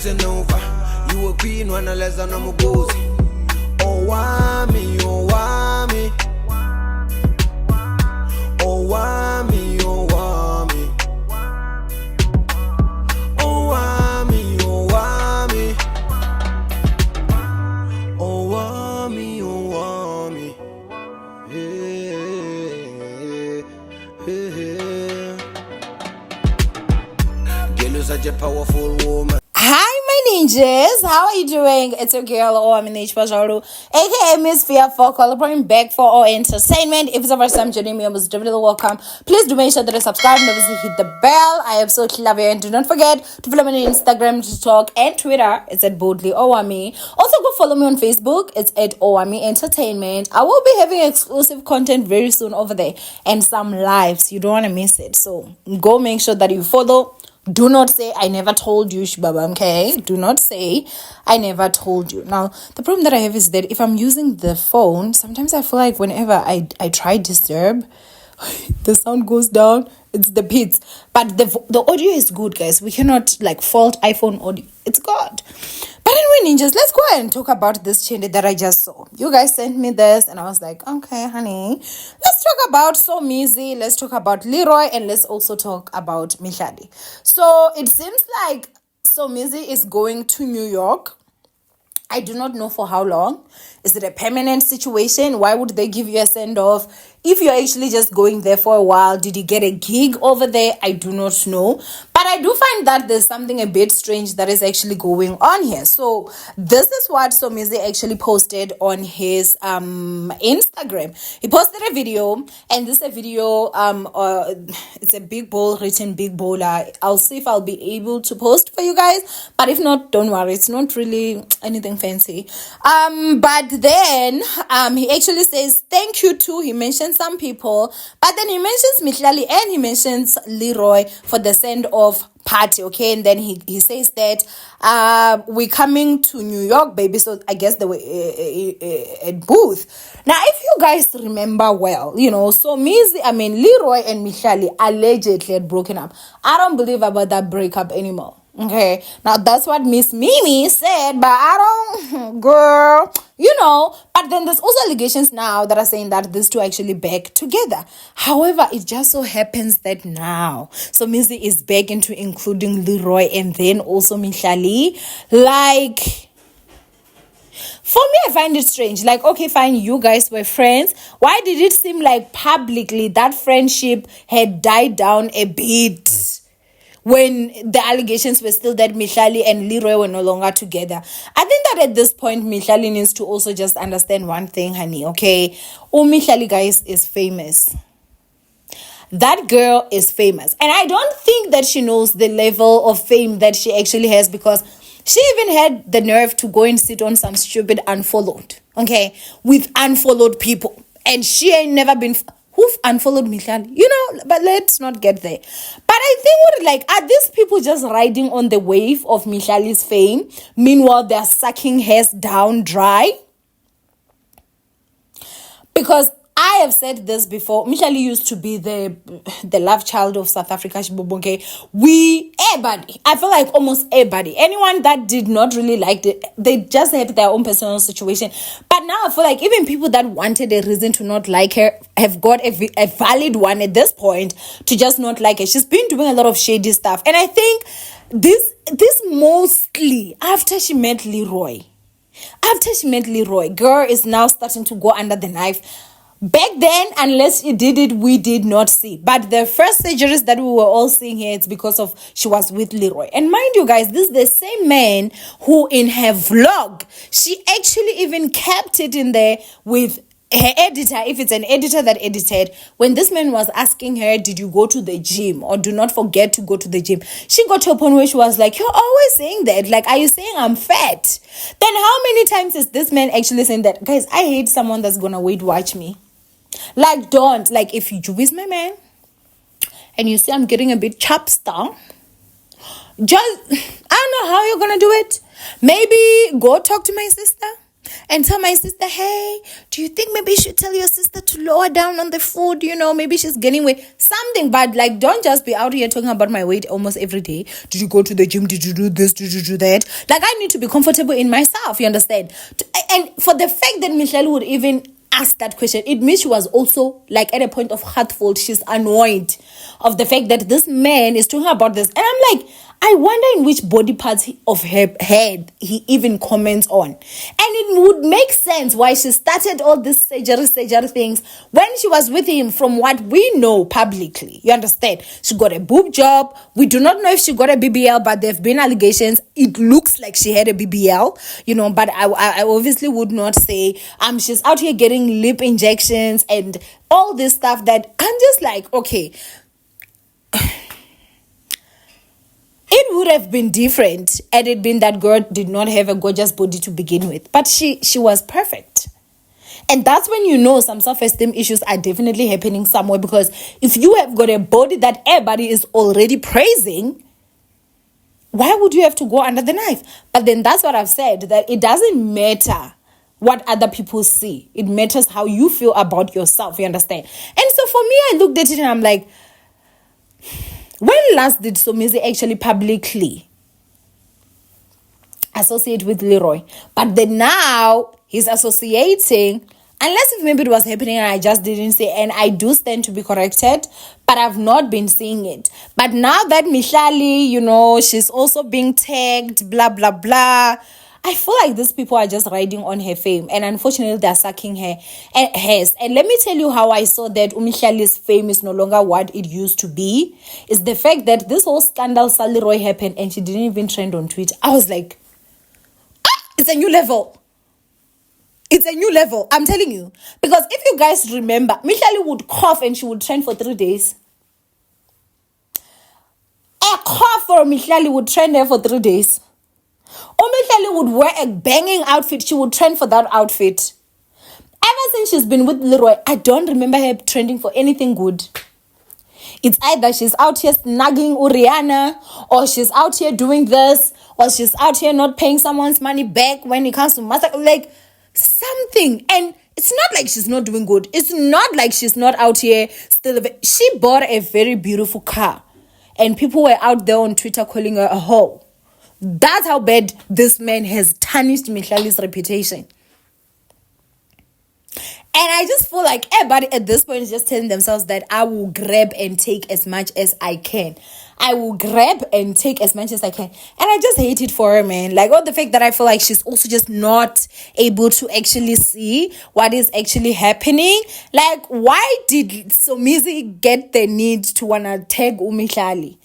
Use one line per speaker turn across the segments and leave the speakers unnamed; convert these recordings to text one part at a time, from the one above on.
listen over. You a queen when I less than I'm a gozy. Owamie, Owamie. Owamie, Owamie. Owamie, Owamie. Owamie, Owamie. Girl, you're such a powerful woman.
Hi, my ninjas. How are you doing? It's your girl, Owamie, aka Miss Fear for Calibrating back for our entertainment. If it's the first time joining me, I was definitely welcome. Please do make sure that you subscribe and obviously hit the bell. I absolutely love you. And do not forget to follow me on Instagram, TikTok, and Twitter. It's at boldly Owamie. Also, go follow me on Facebook. It's at Owamie Entertainment. I will be having exclusive content very soon over there and some lives. You don't want to miss it. So go make sure that you follow. Do not say I never told you, Shibaba, okay? Do not say I never told you. Now, the problem that I have is that if I'm using the phone, sometimes I feel like whenever I try disturb, the sound goes down. It's the beats. But the audio is good, guys. We cannot fault iPhone audio. It's good. But anyway, ninjas, let's go ahead and talk about this change that I just saw. You guys sent me this and I was like, okay, honey. Let's talk about Somizi. Let's talk about Leroy. And let's also talk about Milhali. So it seems like Somizi is going to New York. I do not know for how long. Is it a permanent situation? Why would they give you a send-off? If you're actually just going there for a while, did he get a gig over there? I do not know. But I do find that there's something a bit strange that is actually going on here. So this is what Somizi actually posted on his Instagram. He posted a video, and this is a video, it's a big bowl, written big bowler. I'll see if I'll be able to post for you guys. But if not, don't worry. It's not really anything fancy. But then he actually says thank you to, he mentions some people, but then he mentions Milhali and he mentions Leroy for the send-off party, okay? And then he says that we're coming to New York, baby. So I guess they were at booth. Now, if you guys remember well, so Leroy and Milhali allegedly had broken up. I don't believe about that breakup anymore. Okay, now that's what Miss Mimi said, but I don't, girl, but then there's also allegations now that are saying that these two actually back together. However, it just so happens that now Somizi is back into including Leroy and then also Milhali. For me, I find it strange. Okay, fine, you guys were friends. Why did it seem like publicly that friendship had died down a bit when the allegations were still that Milhali and Leroy were no longer together? I think that at this point, Milhali needs to also just understand one thing, honey, okay? Milhali, guys, is famous. That girl is famous. And I don't think that she knows the level of fame that she actually has, because she even had the nerve to go and sit on some stupid unfollowed, okay, with unfollowed people. And she ain't never been... Who've unfollowed Milhali? But let's not get there. But I think are these people just riding on the wave of Milhali's fame? Meanwhile, they're sucking hairs down dry? Because I have said this before. Milhali used to be the love child of South Africa. Everybody, I feel like almost everybody, anyone that did not really like it, they just had their own personal situation. But now I feel like even people that wanted a reason to not like her have got a valid one at this point to just not like her. She's been doing a lot of shady stuff. And I think this mostly after she met Leroy. Girl is now starting to go under the knife. Back then, unless he did it, we did not see. But the first surgeries that we were all seeing here, it's because of she was with Leroy. And mind you guys, this is the same man who in her vlog, she actually even kept it in there with her editor, if it's an editor that edited, when this man was asking her, did you go to the gym or do not forget to go to the gym? She got to a point where she was like, you're always saying that. Are you saying I'm fat? Then how many times is this man actually saying that? Guys, I hate someone that's gonna Weight Watch me. Don't. If you is my man and you say I'm getting a bit chapstar, I don't know how you're gonna do it. Maybe go talk to my sister. and tell my sister, hey, do you think maybe you should tell your sister to lower down on the food? Maybe she's gaining weight. Something, but like, don't just be out here talking about my weight almost every day. Did you go to the gym? Did you do this? Did you do that? Like, I need to be comfortable in myself, you understand? And for the fact that Milhali would even ask that question, it means she was also like at a point of heartfelt. She's annoyed of the fact that this man is talking about this. And I'm like, I wonder in which body parts of her head he even comments on. And it would make sense why she started all these surgery things when she was with him, from what we know publicly. You understand? She got a boob job. We do not know if she got a BBL, but there have been allegations. It looks like she had a BBL, but I obviously would not say she's out here getting lip injections and all this stuff that I'm just like, okay. It would have been different had it been that girl did not have a gorgeous body to begin with. But she was perfect. And that's when some self-esteem issues are definitely happening somewhere. Because if you have got a body that everybody is already praising, why would you have to go under the knife? But then that's what I've said, that it doesn't matter what other people see. It matters how you feel about yourself, you understand? And so for me, I looked at it and I'm like, when last did Somizi actually publicly associate with Leroy? But then now he's associating, unless if maybe it was happening and I just didn't say, and I do stand to be corrected, but I've not been seeing it. But now that Milhali, she's also being tagged, blah, blah, blah, I feel like these people are just riding on her fame, and unfortunately they're sucking her hairs. And let me tell you how I saw that Milhali's fame is no longer what it used to be. It's the fact that this whole scandal Leroy happened and she didn't even trend on Twitter. I was like, it's a new level. It's a new level, I'm telling you. Because if you guys remember, Milhali would cough and she would trend for 3 days. A cough for Milhali would trend there for 3 days. Milhali would wear a banging outfit. She would trend for that outfit. Ever since she's been with Leroy, I don't remember her trending for anything good. It's either she's out here snagging Uriana, or she's out here doing this, or she's out here not paying someone's money back when it comes to massacre. Like, something. And it's not like she's not doing good. It's not like she's not out here still. She bought a very beautiful car. And people were out there on Twitter calling her a hoe. That's how bad this man has tarnished Milhali's reputation. And I just feel like everybody at this point is just telling themselves that I will grab and take as much as I can. I will grab and take as much as I can. And I just hate it for her, man. Like, all the fact that I feel like she's also just not able to actually see what is actually happening. Like, why did Somizi get the need to want to tag Milhali?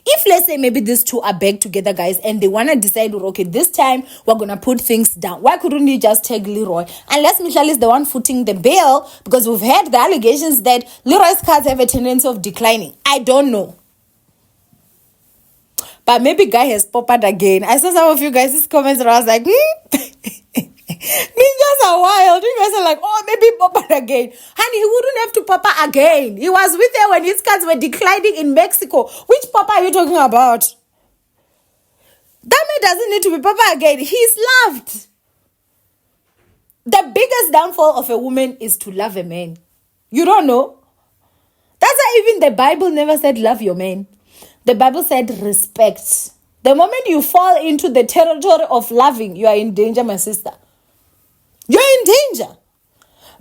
If, let's say, maybe these two are back together, guys, and they want to decide, okay, this time we're going to put things down. Why couldn't you just take Leroy? Unless Milhali is the one footing the bill, because we've heard the allegations that Leroy's cards have a tendency of declining. I don't know. But maybe guy has popped out again. I saw some of you guys' comments and I was like, Ninjas are wild. You guys are like, oh, maybe Papa again. Honey, he wouldn't have to Papa again. He was with her when his cards were declining in Mexico. Which Papa are you talking about? That man doesn't need to be Papa again. He's loved. The biggest downfall of a woman is to love a man. You don't know? That's why even the Bible never said love your man. The Bible said respect. The moment you fall into the territory of loving, you are in danger, my sister. You're in danger.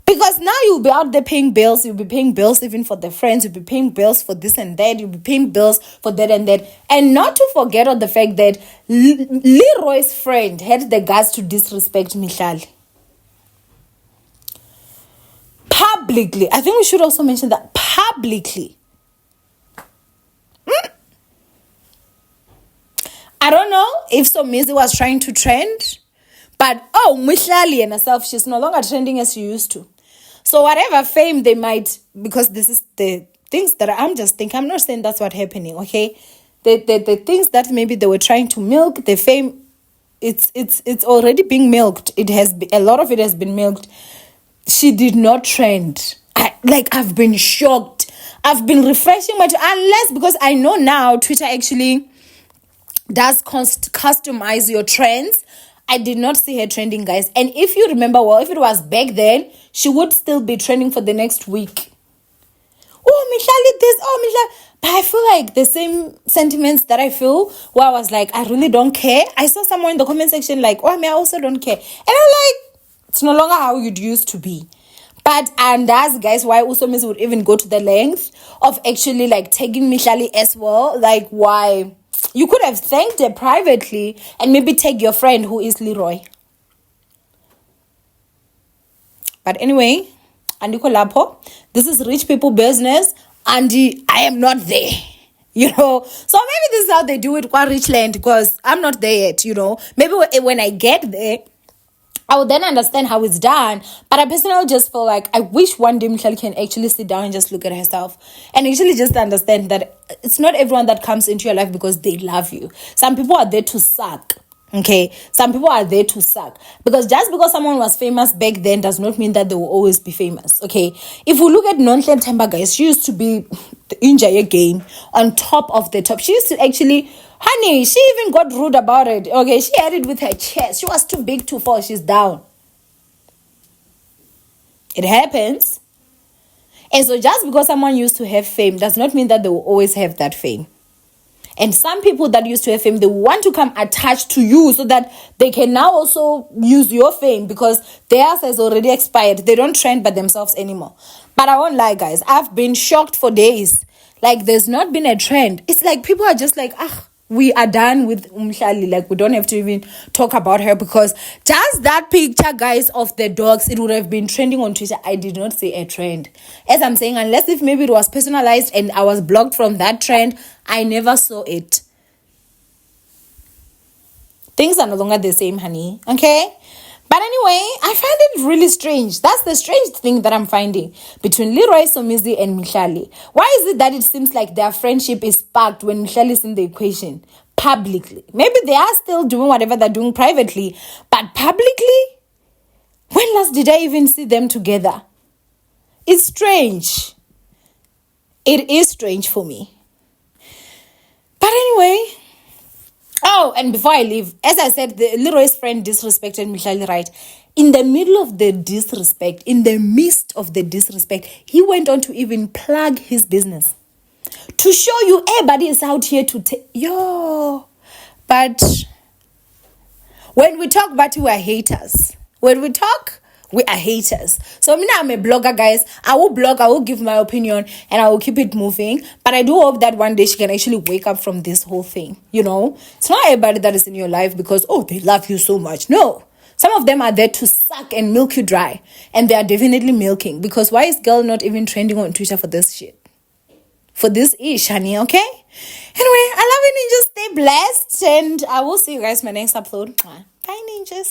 Because now you'll be out there paying bills. You'll be paying bills even for the friends. You'll be paying bills for this and that. You'll be paying bills for that and that. And not to forget on the fact that Leroy's friend had the guts to disrespect Milhali. Publicly. I think we should also mention that publicly. I don't know if Somizi was trying to trend, but Milhali and herself, she's no longer trending as she used to. So whatever fame they might, because this is the things that I'm just thinking, I'm not saying that's what's happening, okay? The things that maybe they were trying to milk, the fame, it's already being milked. A lot of it has been milked. She did not trend. I've been shocked. I've been refreshing unless, because I know now Twitter actually does customize your trends. I did not see her trending, guys. And if you remember well, if it was back then, she would still be trending for the next week. Oh, Milhali this, oh, Milhali. But I feel like the same sentiments that I feel where I was like, I really don't care. I saw someone in the comment section like, oh, I also don't care. And I'm like, it's no longer how you'd used to be. But, and that's, guys, why Somizi would even go to the length of actually like taking Milhali as well. Like, why? You could have thanked her privately and maybe take your friend who is Leroy. But anyway, Andiko Lapo, this is rich people business, and I am not there, you know. So maybe this is how they do it, quite rich land, because I'm not there yet, you know. Maybe when I get there, I will then understand how it's done. But I personally just feel like I wish one day Milhali can actually sit down and just look at herself and actually just understand that it's not everyone that comes into your life because they love you. Some people are there to suck. Okay, some people are there to suck, because just because someone was famous back then does not mean that they will always be famous. Okay, if we look at Nonhle Temba, guys, she used to be the Injaya game on top of the top. She used to actually, honey, she even got rude about it. Okay, she had it with her chest. She was too big to fall. She's down. It happens. And so just because someone used to have fame does not mean that they will always have that fame. And some people that used to have fame, they want to come attached to you so that they can now also use your fame, because theirs has already expired. They don't trend by themselves anymore. But I won't lie, guys. I've been shocked for days. Like, there's not been a trend. It's like people are just like, we are done with Milhali. Like, we don't have to even talk about her, because just that picture, guys, of the dogs, it would have been trending on Twitter. I did not see a trend. As I'm saying, unless if maybe it was personalized and I was blocked from that trend, I never saw it. Things are no longer the same, honey. Okay? But anyway, I find it really strange. That's the strange thing that I'm finding between Leroy, Somizi, and Milhali. Why is it that it seems like their friendship is sparked when Milhali is in the equation publicly? Maybe they are still doing whatever they're doing privately, but publicly? When last did I even see them together? It's strange. It is strange for me. But anyway... Oh, and before I leave, as I said, the Leroy's friend disrespected Milhali, right? In the middle of the disrespect, in the midst of the disrespect, he went on to even plug his business. To show you everybody is out here to take... Yo! But when we talk about we are haters. When we talk... we are haters. So now I'm a blogger, guys. I will blog, I will give my opinion, and I will keep it moving. But I do hope that one day she can actually wake up from this whole thing. You know, it's not everybody that is in your life because, oh, they love you so much. No. Some of them are there to suck and milk you dry. And they are definitely milking. Because why is girl not even trending on Twitter for this shit? For this ish, honey, okay? Anyway, I love you, ninjas. Stay blessed. And I will see you guys in my next upload. Bye, ninjas.